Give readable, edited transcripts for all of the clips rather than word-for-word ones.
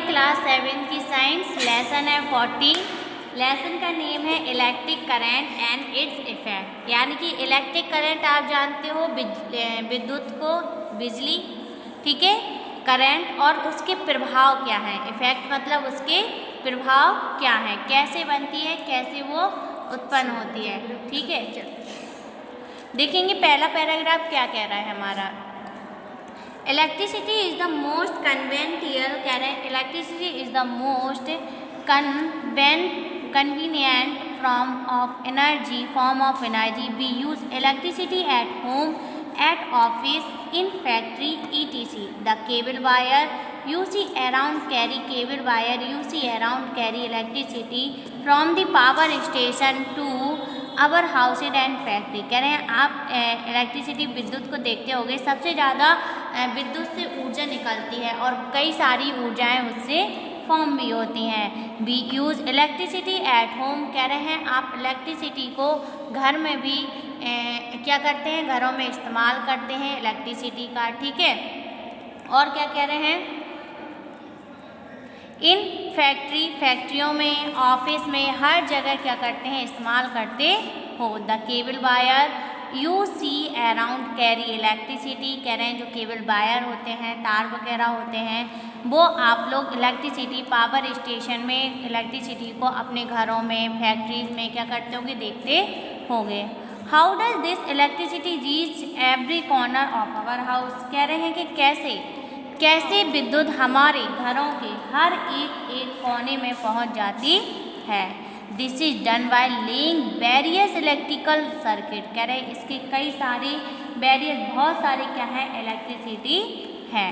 Class 7 की science lesson है 40। Lesson का नेम है electric current and its effect. यानी कि इलेक्ट्रिक करंट आप जानते हो विद्युत को, बिजली, ठीक है, करंट, और उसके प्रभाव क्या है। इफेक्ट मतलब उसके प्रभाव क्या है, कैसे बनती है, कैसे वो उत्पन्न होती है। ठीक है, देखेंगे पहला पैराग्राफ क्या कह रहा है हमारा। इलेक्ट्रिसिटी इज द मोस्ट कन्वेंटियल, कह रहे हैं electricity is the most convenient form of energy. We use electricity at home, at office, in factory, etc. The cable wire you see around carry electricity from the power station to our houses and factory. कह रहे हैं आप electricity विद्युत को देखते होंगे, सबसे ज़्यादा विद्युत से ऊर्जा निकलती है और कई सारी ऊर्जाएं उससे फॉर्म भी होती हैं। We use electricity at home, कह रहे हैं आप इलेक्ट्रिसिटी को घर में भी क्या करते हैं, घरों में इस्तेमाल करते हैं इलेक्ट्रिसिटी का। ठीक है, और क्या कह रहे हैं, इन फैक्ट्रियों में, ऑफिस में, हर जगह क्या करते हैं, इस्तेमाल करते हो। The cable wire you see around carry electricity, कह रहे हैं जो केबल वायर होते हैं, तार वगैरह होते हैं, वो आप लोग इलेक्ट्रिसिटी पावर स्टेशन में इलेक्ट्रिसिटी को अपने घरों में, फैक्ट्रीज में क्या करते होंगे, देखते होंगे। How does this electricity reach every corner of our house, कह रहे हैं कि कैसे विद्युत हमारे घरों के हर एक कोने में पहुंच जाती है। This is done by laying various electrical circuit, कह रहे हैं इसके कई सारे वेरियस, बहुत सारे क्या है, इलेक्ट्रिसिटी है।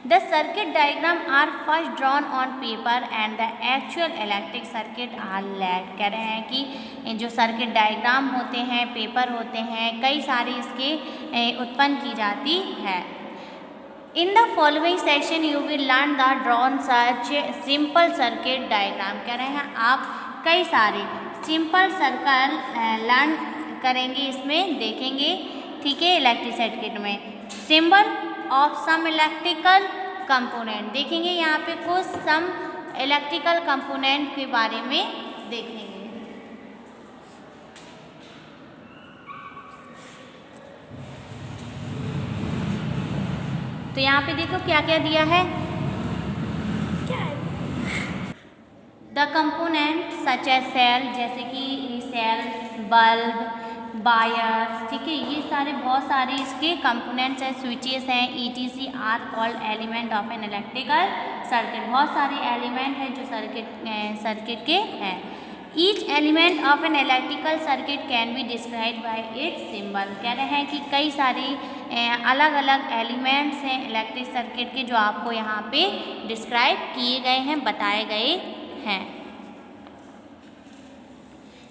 The circuit diagram are first drawn on paper and the actual electric circuit are laid, कह रहे हैं कि जो सर्किट डायग्राम होते हैं, पेपर होते हैं, कई सारी इसके उत्पन्न की जाती है। In the following section you will learn the drawn such simple circuit diagram, कह रहे हैं आप कई सारे सिंपल सर्कल लर्न करेंगे, इसमें देखेंगे। ठीक है, इलेक्ट्रिक सर्किट में symbol of some electrical component देखेंगे, यहाँ पे कुछ सम इलेक्ट्रिकल कंपोनेंट के बारे में देखेंगे। तो यहाँ पे देखो क्या क्या दिया है, the component such as cell, जैसे कि सेल्स, बल्ब, वायर, ठीक है, ये सारे बहुत सारे इसके कंपोनेंट्स हैं, स्विचेस हैं, ETC are called element of an electrical circuit. बहुत सारे एलिमेंट हैं जो सर्किट के हैं। Each element of an electrical circuit can be describe by its symbol, कह रहे हैं कि कई सारे अलग अलग एलिमेंट्स हैं इलेक्ट्रिक सर्किट के जो आपको यहाँ पे डिस्क्राइब किए गए हैं, बताए गए हैं।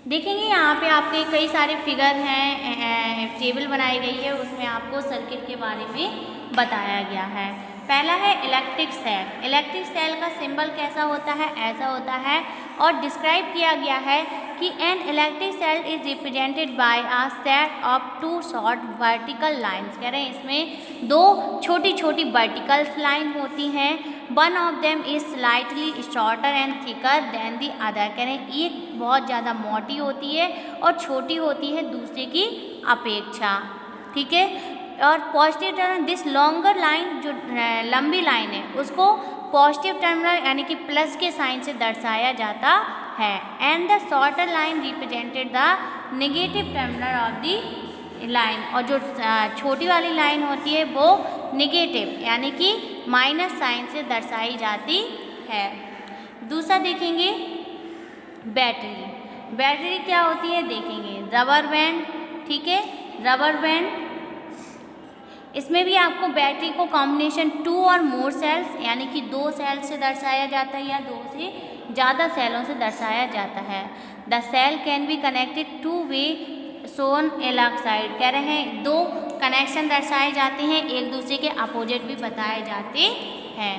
देखेंगे यहाँ पे आपके कई सारे फिगर हैं, टेबल बनाई गई है, उसमें आपको सर्किट के बारे में बताया गया है। पहला है इलेक्ट्रिक सेल। इलेक्ट्रिक सेल का सिंबल कैसा होता है, ऐसा होता है, और डिस्क्राइब किया गया है कि an electric cell is represented by a set of two short vertical lines, कह रहे हैं इसमें दो छोटी छोटी वर्टिकल लाइन होती हैं। One of them is slightly shorter and thicker than the other, कह रहे हैं एक बहुत ज़्यादा मोटी होती है और छोटी होती है दूसरे की अपेक्षा। ठीक है, और positive terminal this longer line, जो लंबी लाइन है उसको पॉजिटिव टर्मिनल यानी कि प्लस के साइन से दर्शाया जाता है। And the shorter line represented the negative terminal of the line, और जो छोटी वाली लाइन होती है वो नेगेटिव यानी कि माइनस साइन से दर्शाई जाती है। दूसरा देखेंगे बैटरी। बैटरी क्या होती है देखेंगे, रबर बैंड, ठीक है, रबर बैंड, इसमें भी आपको बैटरी को कॉम्बिनेशन 2 और मोर सेल्स यानी कि 2 सेल से दर्शाया जाता है या 2 से ज़्यादा सेलों से दर्शाया जाता है। The cell can be connected two way shown अलग साइड, कह रहे हैं 2 कनेक्शन दर्शाए जाते हैं, एक दूसरे के अपोजिट भी बताए जाते हैं।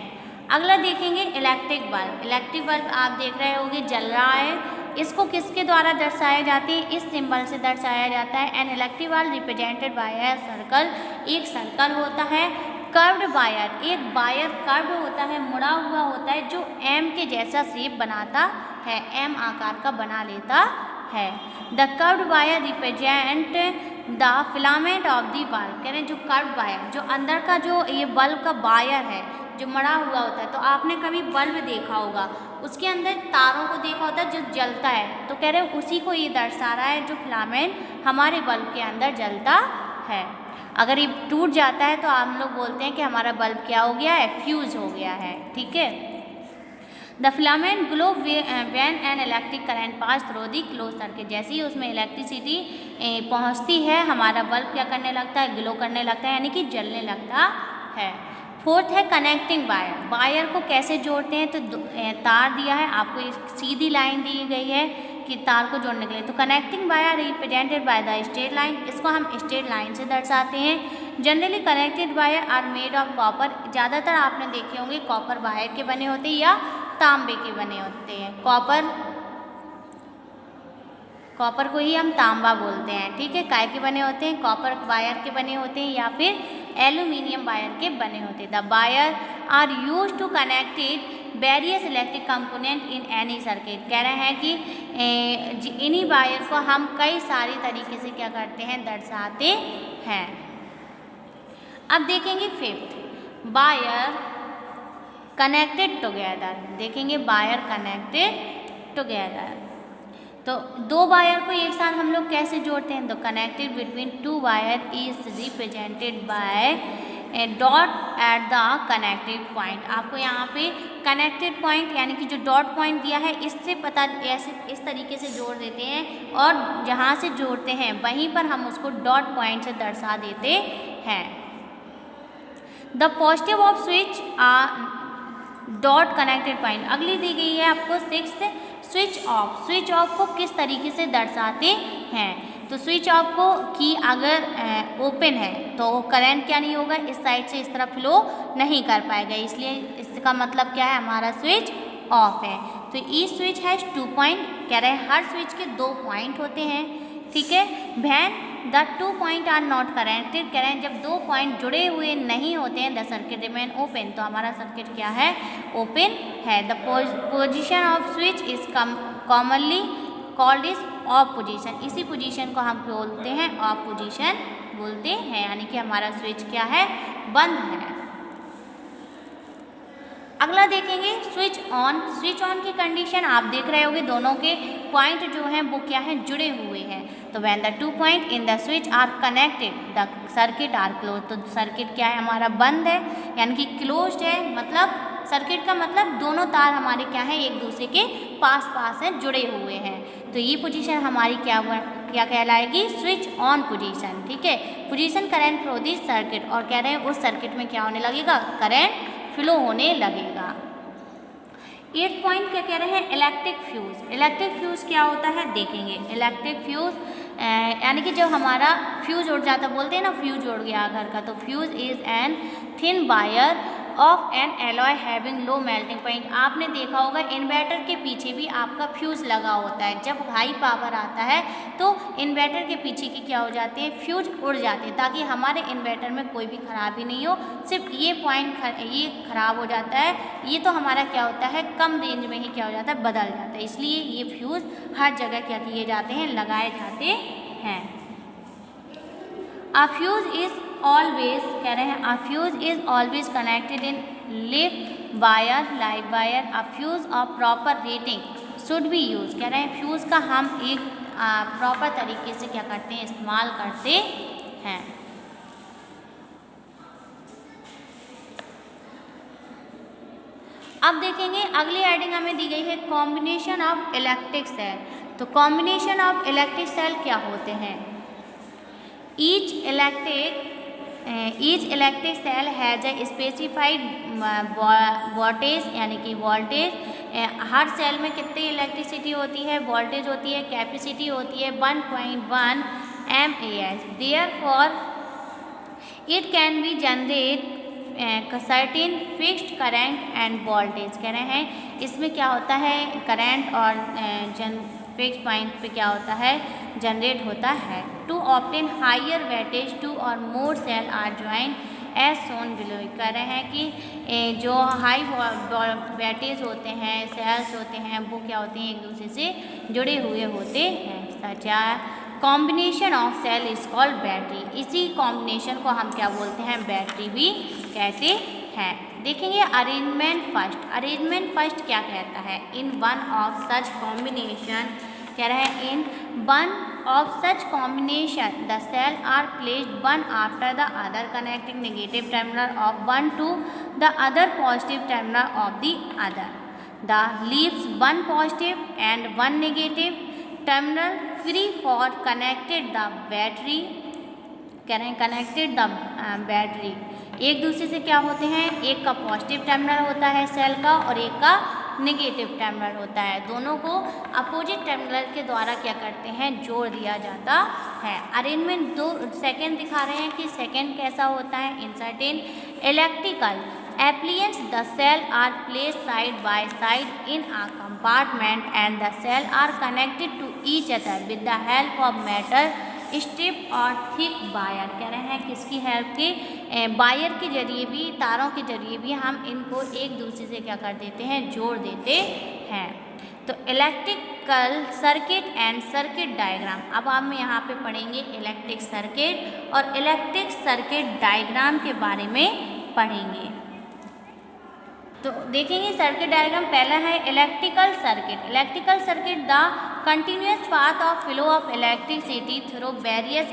अगला देखेंगे इलेक्ट्रिक बल्ब। इलेक्ट्रिक बल्ब आप देख रहे होंगे जल रहा है, इसको किसके द्वारा दर्शाया जाती है, इस सिंबल से दर्शाया जाता है। N electric bulb represented by a circle, एक सर्कल होता है, कर्व्ड वायर, एक वायर कर्व्ड होता है, मुड़ा हुआ होता है, जो एम के जैसा शेप बनाता है, एम आकार का बना लेता है। The curved wire represent the filament of the bulb, कह रहे हैं जो कर्व्ड वायर, जो अंदर का जो ये बल्ब का वायर है जो मड़ा हुआ होता है, तो आपने कभी बल्ब देखा होगा, उसके अंदर तारों को देखा होता है जो जलता है, तो कह रहे हैं उसी को ये दर्शा रहा है जो फिलामेंट हमारे बल्ब के अंदर जलता है। अगर ये टूट जाता है तो हम लोग बोलते हैं कि हमारा बल्ब क्या हो गया है, फ्यूज हो गया है, ठीक है। The filament glow when an electric current pass through the close circuit, जैसे ही उसमें इलेक्ट्रिसिटी पहुंचती है हमारा बल्ब क्या करने लगता है, ग्लो करने लगता है, यानी कि जलने लगता है। फोर्थ है कनेक्टिंग वायर, वायर को कैसे जोड़ते हैं, तो तार दिया है आपको, एक सीधी लाइन दी गई है कि तार को जोड़ने के लिए, तो connecting wire represented by the straight line, इसको हम स्ट्रेट लाइन से दर्शाते हैं। Generally connected wire are made of copper, ज़्यादातर आपने देखे होंगे कॉपर वायर के बने होते हैं या तांबे के बने होते हैं। कॉपर को ही हम तांबा बोलते हैं, ठीक है। काय के बने होते हैं, कॉपर वायर के बने होते हैं या फिर एल्यूमिनियम वायर के बने होते हैं। The wire are use to connected various electric component in any circuit, कह रहे हैं कि इन्हीं वायर को हम कई सारी तरीके से क्या करते हैं, दर्शाते हैं। अब देखेंगे फिफ्थ, वायर कनेक्टेड टुगेदर, देखेंगे वायर कनेक्टेड टुगेदर, तो दो वायर को एक साथ हम लोग कैसे जोड़ते हैं, तो connected between two wire is represented bye dot at the connected point. आपको यहाँ पे कनेक्टेड पॉइंट यानी कि जो डॉट पॉइंट दिया है इससे पता, ऐसे इस तरीके से जोड़ देते हैं, और जहाँ से जोड़ते हैं वहीं पर हम उसको डॉट पॉइंट से दर्शा देते हैं। The positive off switch R dot connected point. अगली दी गई है आपको sixth, switch off. Switch off को किस तरीके से दर्शाते हैं, तो स्विच ऑफ को की अगर ओपन है तो करंट क्या नहीं होगा, इस साइड से इस तरफ फ्लो नहीं कर पाएगा, इसलिए इसका मतलब क्या है, हमारा स्विच ऑफ है। तो ईच स्विच हैज 2 पॉइंट, कह रहे हैं हर स्विच के 2 पॉइंट होते हैं, ठीक है। When the 2 point are not connected, कह रहे हैं जब 2 पॉइंट जुड़े हुए नहीं होते हैं, द सर्किट रिमेन ओपन, तो हमारा सर्किट क्या है, ओपन है। The position off switch is commonly called is of position, इसी पोजीशन को हम बोलते हैं ऑफ पोजीशन बोलते हैं, यानी कि हमारा स्विच क्या है, बंद है। अगला देखेंगे स्विच ऑन। स्विच ऑन की कंडीशन आप देख रहे होंगे, दोनों के पॉइंट जो हैं वो क्या हैं, जुड़े हुए हैं। तो when the 2 point in the switch are connected the circuit are close, तो सर्किट क्या है, हमारा बंद है, यानी कि क्लोज्ड है, मतलब सर्किट का मतलब दोनों तार हमारे क्या हैं, एक दूसरे के पास पास हैं, जुड़े हुए हैं। तो ये पोजीशन हमारी क्या कहलाएगी, स्विच ऑन पोजीशन, ठीक है। Position current flow this circuit, और कह रहे हैं उस सर्किट में क्या होने लगेगा, करंट फ्लो होने लगेगा। 8 पॉइंट क्या कह रहे हैं, इलेक्ट्रिक फ्यूज। इलेक्ट्रिक फ्यूज क्या होता है, देखेंगे। इलेक्ट्रिक फ्यूज यानी कि जब हमारा फ्यूज उड़ जाता, बोलते हैं ना फ्यूज उड़ गया घर का, तो fuse is an thin wire of N alloy having low melting point. आपने देखा होगा इन्वर्टर के पीछे भी आपका फ्यूज़ लगा होता है, जब हाई पावर आता है तो इन्वर्टर के पीछे की क्या हो जाते हैं, फ्यूज उड़ जाते हैं, ताकि हमारे इन्वर्टर में कोई भी खराबी नहीं हो, सिर्फ ये पॉइंट ये खराब हो जाता है, ये तो हमारा क्या होता है, कम रेंज में ही क्या हो जाता है, बदल जाता है, इसलिए ये फ्यूज़ हर जगह क्या किए जाते हैं, लगाए जाते हैं। A fuse is always, कह रहे हैं, a fuse is always connected in live wire, live wire. A fuse of proper rating should be used, कह रहे हैं फ्यूज का हम एक प्रॉपर तरीके से क्या करते हैं, इस्तेमाल करते हैं। अब देखेंगे अगली हेडिंग हमें दी गई है कॉम्बिनेशन ऑफ इलेक्ट्रिक सेल। तो कॉम्बिनेशन ऑफ इलेक्ट्रिक सेल क्या होते हैं, each electric cell has a specified voltage, यानी कि वोल्टेज, हर सेल में कितनी इलेक्ट्रिसिटी होती है, वोल्टेज होती है, कैपेसिटी होती है 1.1 mAh। Therefore it can be generate certain fixed current end voltage, कह रहे हैं इसमें क्या होता है, करंट और फिक्स पॉइंट पे क्या होता है, जनरेट होता है। टू ऑब्टेन हायर वेटेज 2 और more cell are join as shown below. कह रहे हैं कि जो हाई वोल्टेज होते हैं, सेल्स होते हैं, वो क्या होते हैं, एक दूसरे से जुड़े हुए होते हैं। Such combination of cell is called battery. इसी कॉम्बिनेशन को हम क्या बोलते हैं, बैटरी भी कहते हैं। देखेंगे अरेंजमेंट फर्स्ट। अरेंजमेंट फर्स्ट क्या कहता है, in one of such combination, कह रहे हैं in one of such combination the cell are placed one after the other connecting negative terminal of one to the other positive terminal of the other. The leaves one positive end one negative terminal free for connected the battery. कह रहे हैं connected the battery, एक दूसरे से क्या होते हैं, एक का पॉजिटिव टर्मिनल होता है सेल का और एक का नेगेटिव टर्मिनल होता है। दोनों को अपोजिट टर्मिनल के द्वारा क्या करते हैं, जोड़ दिया जाता है। अरेंजमेंट दो सेकेंड दिखा रहे हैं कि सेकेंड कैसा होता है, in certain electrical appliance the cell are placed side by side in a compartment and the cell are connected to each other with the help of metal strip or thick wire। कह रहे हैं किसकी help के, wire के जरिए भी, तारों के जरिए भी हम इनको एक दूसरे से क्या कर देते हैं, जोड़ देते हैं। तो electrical circuit and circuit diagram. अब हम यहाँ पे पढ़ेंगे इलेक्ट्रिक सर्किट और इलेक्ट्रिक सर्किट डायग्राम के बारे में पढ़ेंगे। तो देखेंगे सर्किट डायग्राम पहला है electrical circuit. Electrical circuit the continuous path of flow of electricity through various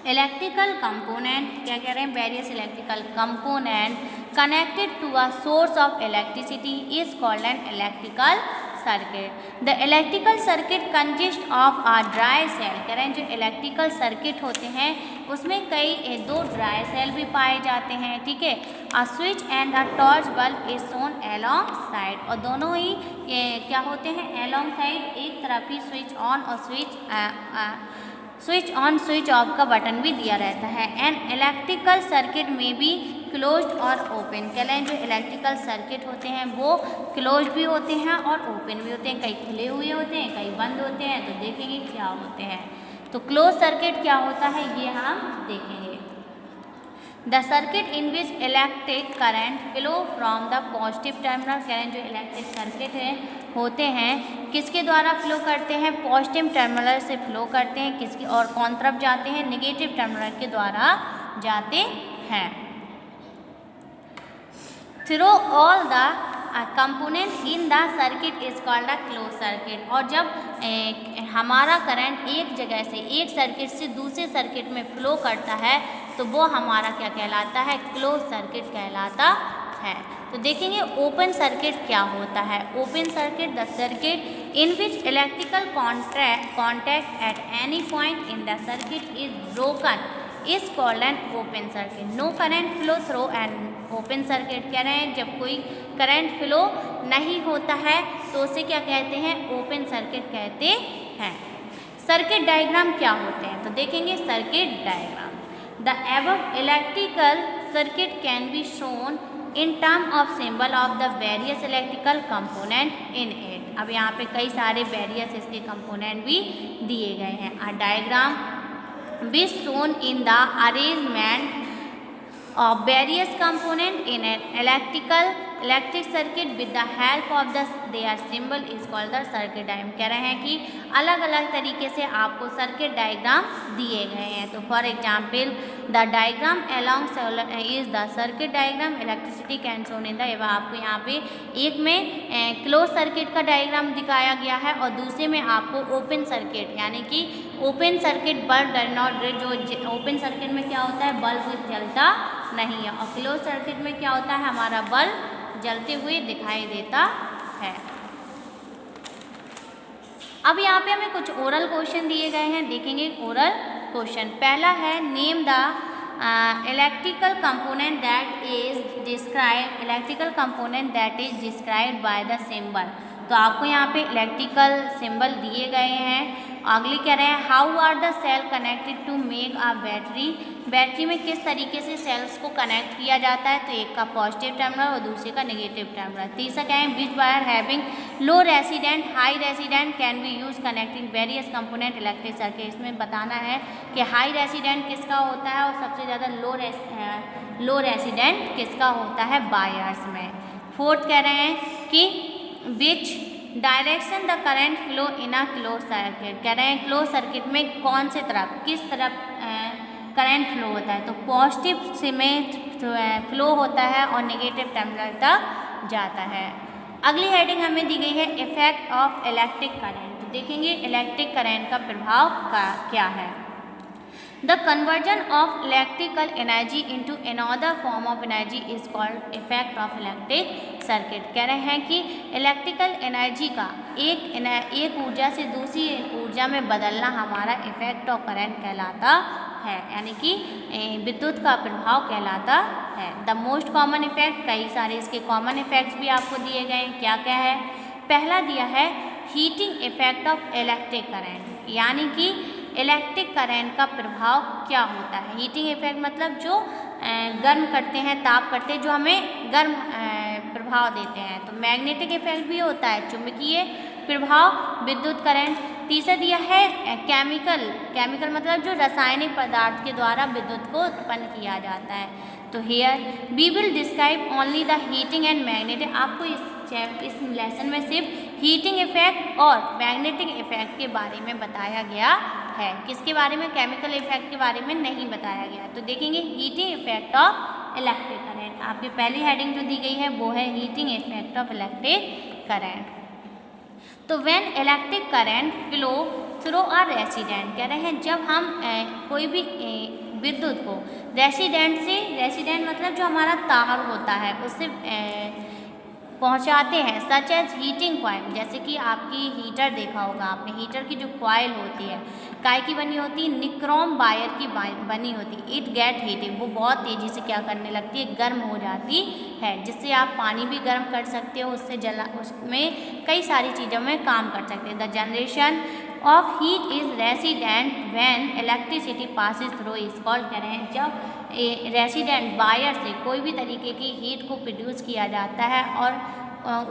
electrical component. क्या कह रहे हैं, various electrical component connected to a source of electricity is called an electrical circuit. The electrical circuit consist of a dry cell. कह रहे हैं जो electrical circuit होते हैं उसमें कई दो ड्राई सेल भी पाए जाते हैं, ठीक है। A switch and a torch bulb is shown along side, और दोनों ही क्या होते हैं, अलोंग साइड, एक तरफ ही स्विच ऑन और स्विच ऑन स्विच ऑफ का बटन भी दिया रहता है। एंड इलेक्ट्रिकल सर्किट में भी क्लोज्ड और ओपन। कह रहे हैं जो इलेक्ट्रिकल सर्किट होते हैं वो क्लोज्ड भी होते हैं और ओपन भी होते हैं, कई खुले हुए होते हैं, कई बंद होते हैं। तो देखेंगे क्या होते हैं। तो क्लोज सर्किट क्या होता है ये हम देखेंगे। The circuit in which electric current flow from the positive terminal. कह रहे हैं जो इलेक्ट्रिक सर्किट है होते हैं किसके द्वारा फ्लो करते हैं, पॉजिटिव टर्मिनल से फ्लो करते हैं, किसकी और कौन तरफ जाते हैं, नेगेटिव टर्मिनल के द्वारा जाते हैं। Through all the component in the circuit is called a close circuit. और जब हमारा करंट एक जगह से, एक सर्किट से दूसरे सर्किट में फ्लो करता है तो वो हमारा क्या कहलाता है, क्लोज सर्किट कहलाता है। तो देखेंगे ओपन सर्किट क्या होता है। Open circuit the circuit in which electrical contact at any point in the circuit is broken is called an open circuit. No current flow through an open circuit. कह रहे हैं जब कोई करंट फ्लो नहीं होता है तो उसे क्या कहते हैं, ओपन सर्किट कहते हैं। सर्किट डायग्राम क्या होते हैं, तो देखेंगे circuit diagram. The above electrical circuit can be shown in term of symbol of the various electrical component in it. अब यहाँ पे कई सारे वेरियस इसके कंपोनेंट भी दिए गए हैं। A diagram be shown in the arrangement of various component in an electric circuit with the help of their symbol is called the circuit diagram। कह रहे हैं कि अलग अलग तरीके से आपको सर्किट डायग्राम दिए गए हैं। तो for example the diagram along is the circuit diagram electricity can shown in the. आपको यहाँ पे एक में क्लोज सर्किट का डायग्राम दिखाया गया है और दूसरे में आपको ओपन सर्किट, यानी कि open circuit bulb does not, जो ओपन सर्किट में क्या होता है, बल्ब जलता नहीं है, और क्लोज सर्किट में क्या होता है, हमारा बल्ब जलते हुए दिखाई देता है। अब यहाँ पे हमें कुछ ओरल क्वेश्चन दिए गए हैं, देखेंगे ओरल क्वेश्चन। पहला है name the electrical component that is described by the symbol. तो आपको यहाँ पे इलेक्ट्रिकल सिंबल दिए गए हैं अगली कह रहे हैं how are the cell connected to make a battery, battery में किस तरीके से सेल्स को कनेक्ट किया जाता है, तो एक का पॉजिटिव टर्मिनल और दूसरे का नेगेटिव टर्मिनल। तीसरा क्या है which wire having low resident high resident can be use connecting various component electric circuit. इसमें बताना है कि हाई रेसिडेंट किसका होता है और सबसे ज़्यादा लो रेसिडेंट किसका होता है वायर्स में। फोर्थ कह रहे हैं कि which direction the current flow in a close circuit, कह रहे हैं क्लोज सर्किट में कौन से तरफ किस तरफ करंट फ्लो होता है, तो पॉजिटिव से में फ्लो होता है और नेगेटिव टर्मिनल तक जाता है। अगली हेडिंग हमें दी गई है इफेक्ट ऑफ इलेक्ट्रिक करंट, तो देखेंगे इलेक्ट्रिक करंट का प्रभाव क्या है। The conversion of electrical energy into another form of energy is called effect of electric circuit. कह रहे हैं कि इलेक्ट्रिकल एनर्जी का एक ऊर्जा से दूसरी ऊर्जा में बदलना हमारा इफेक्ट ऑफ करंट कहलाता है, यानी कि विद्युत का प्रभाव कहलाता है। द मोस्ट कॉमन इफेक्ट, कई सारे इसके कॉमन इफेक्ट्स भी आपको दिए गए हैं, क्या क्या है। पहला दिया है heating effect of electric current, यानी कि इलेक्ट्रिक करंट का प्रभाव क्या होता है। हीटिंग इफेक्ट मतलब जो गर्म करते हैं, ताप करते हैं, जो हमें गर्म प्रभाव देते हैं। तो मैग्नेटिक इफेक्ट भी होता है, चुंबकीय प्रभाव, विद्युत करंट। तीसरा दिया है केमिकल मतलब जो रासायनिक पदार्थ के द्वारा विद्युत को उत्पन्न किया जाता है। तो here we will describe only the heating and magnetic. आपको इस लेसन में सिर्फ हीटिंग इफेक्ट और मैग्नेटिक इफेक्ट के बारे में बताया गया है, किसके बारे में, केमिकल इफेक्ट के बारे में नहीं बताया गया। तो देखेंगे heating effect of electric current, आपकी पहली हेडिंग जो दी गई है वो है heating effect of electric current. तो when electric current flow through a resident, कह रहे हैं जब हम कोई भी विद्युत को रेसिडेंट मतलब जो हमारा तार होता है उससे पहुंचाते हैं, सच एज हीटिंग कॉइल, जैसे कि आपकी हीटर देखा होगा आपने, हीटर की जो कॉइल होती है काय की बनी होती है, निक्रोम वायर की बनी होती है। इट गेट हीटिंग, वो बहुत तेज़ी से क्या करने लगती है, गर्म हो जाती है, जिससे आप पानी भी गर्म कर सकते हो, उसमें कई सारी चीज़ों में काम कर सकते हैं। The generation of heat is resident when electricity passes through is called, कह रहे हैं जब रेसिडेंट वायर से कोई भी तरीके की हीट को प्रोड्यूस किया जाता है और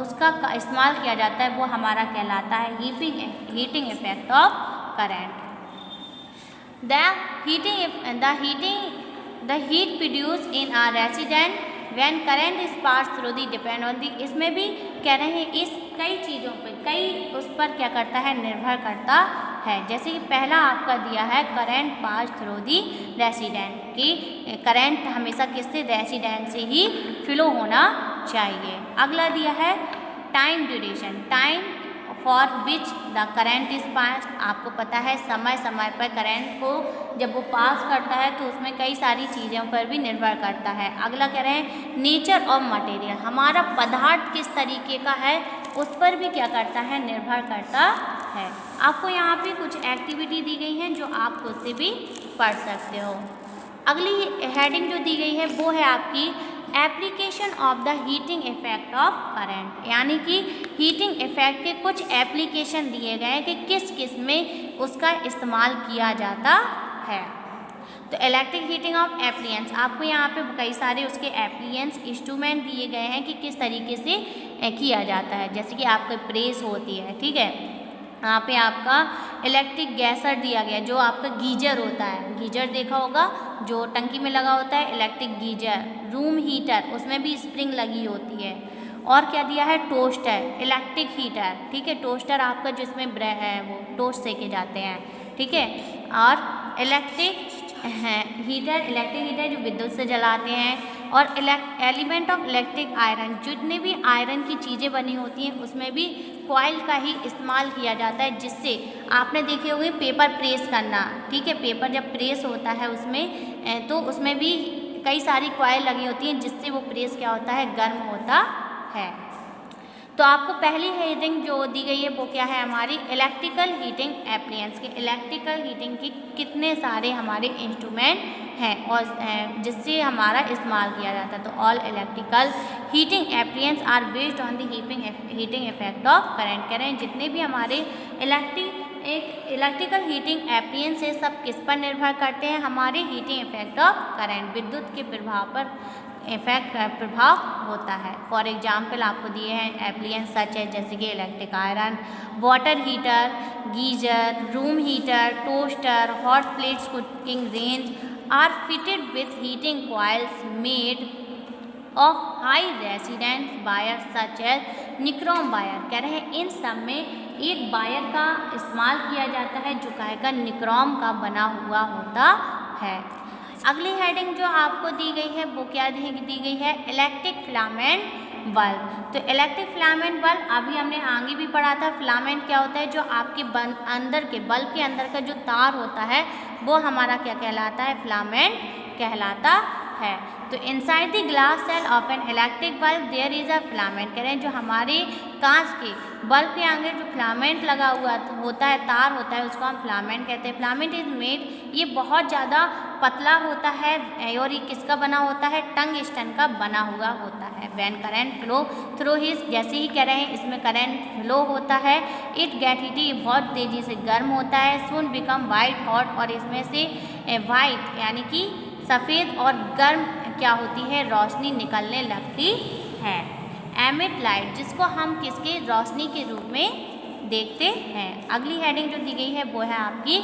उसका इस्तेमाल किया जाता है, वो हमारा कहलाता है heating effect of current. The heat produced in a resident when current is passed through the depend on the, इसमें भी कह रहे हैं इस कई चीज़ों पे उस पर क्या करता है, निर्भर करता है। जैसे कि पहला आपका दिया है current pass through the resident, कि करंट हमेशा किससे, रेसिडेंट से ही फ्लो होना चाहिए। अगला दिया है time duration, time for which the current is pass, आपको पता है समय पर करंट को जब वो पास करता है तो उसमें कई सारी चीज़ों पर भी निर्भर करता है। अगला कह रहे हैं नेचर ऑफ मटेरियल, हमारा पदार्थ किस तरीके का है उस पर भी क्या करता है, निर्भर करता है। आपको यहाँ पे कुछ एक्टिविटी दी गई हैं जो आप खुद से भी पढ़ सकते हो। अगली हेडिंग जो दी गई है वो है आपकी application of the heating effect of current, यानी कि हीटिंग इफेक्ट के कुछ एप्लीकेशन दिए गए हैं कि किस किस में उसका इस्तेमाल किया जाता है। तो इलेक्ट्रिक हीटिंग ऑफ एप्लियंस, आपको यहाँ पे कई सारे उसके एप्लियंस इंस्ट्रूमेंट दिए गए हैं कि किस तरीके से किया जाता है। जैसे कि आपकी प्रेस होती है, ठीक है, यहाँ पे आपका इलेक्ट्रिक गैसर दिया गया, जो आपका गीजर होता है, गीजर देखा होगा जो टंकी में लगा होता है, इलेक्ट्रिक गीजर। रूम हीटर, उसमें भी स्प्रिंग लगी होती है। और क्या दिया है, टोस्टर, इलेक्ट्रिक हीटर, ठीक है, टोस्टर आपका जिसमें वो टोस्ट सेके जाते हैं, ठीक है। और इलेक्ट्रिक हीटर जो विद्युत से जलाते हैं। और एलिमेंट ऑफ इलेक्ट्रिक आयरन, जितने भी आयरन की चीज़ें बनी होती हैं उसमें भी कॉइल का ही इस्तेमाल किया जाता है, जिससे आपने देखे होंगे पेपर प्रेस करना, ठीक है, पेपर जब प्रेस होता है उसमें तो उसमें भी कई सारी कॉइल लगी होती हैं जिससे वो प्रेस क्या होता है, गर्म होता है। तो आपको पहली हेडिंग जो दी गई है वो क्या है, हमारी इलेक्ट्रिकल हीटिंग एप्लियंस के, इलेक्ट्रिकल हीटिंग के कितने सारे हमारे इंस्ट्रूमेंट हैं और जिससे हमारा इस्तेमाल किया जाता है। तो all electrical heating appliances are based on the heating effect of current, कह रहे हैं जितने भी हमारे इलेक्ट्रिक एक इलेक्ट्रिकल हीटिंग एप्लियंसेस सब किस पर निर्भर करते हैं, हमारे हीटिंग इफेक्ट ऑफ करंट, विद्युत के प्रभाव पर प्रभाव होता है। फॉर एग्जाम्पल आपको दिए हैं एप्लियंस सच है जैसे कि electric iron, water heater, geyser, room heater, toaster, hot plates, cooking range are fitted with heating coils made of high residence wire such as nichrome wire. कह रहे हैं इन सब में एक वायर का इस्तेमाल किया जाता है जो कहेगा निक्रोम का बना हुआ होता है। अगली हेडिंग जो आपको दी गई है वो क्या दी गई है, इलेक्ट्रिक फिलामेंट बल्ब। तो इलेक्ट्रिक फिलामेंट बल्ब अभी हमने आगे भी पढ़ा था। फिलामेंट क्या होता है, जो आपके अंदर के बल्ब के अंदर का जो तार होता है वो हमारा क्या कहलाता है, फिलामेंट कहलाता है। तो inside the glass cell of an electric bulb there is a filament. कह रहे हैं जो हमारे कांच के बल्ब के आगे जो फिलामेंट लगा हुआ होता है, तार होता है, उसको हम फिलामेंट कहते हैं। फिलामेंट इज मेड, ये बहुत ज़्यादा पतला होता है और ये किसका बना होता है, टंगस्टन का बना हुआ होता है। When current flow through his, जैसे ही कह रहे हैं इसमें करंट फ्लो होता है, इट गेट हीट, ये बहुत तेज़ी से गर्म होता है। सून बिकम वाइट हॉट, और इसमें से वाइट यानी कि सफ़ेद और गर्म क्या होती है, रोशनी निकलने लगती है। एमिट लाइट, जिसको हम किसके, रोशनी के रूप में देखते हैं। अगली हेडिंग जो दी गई है वो है आपकी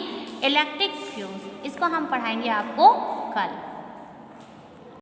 इलेक्ट्रिक फ्यूज। इसको हम पढ़ाएंगे आपको कल।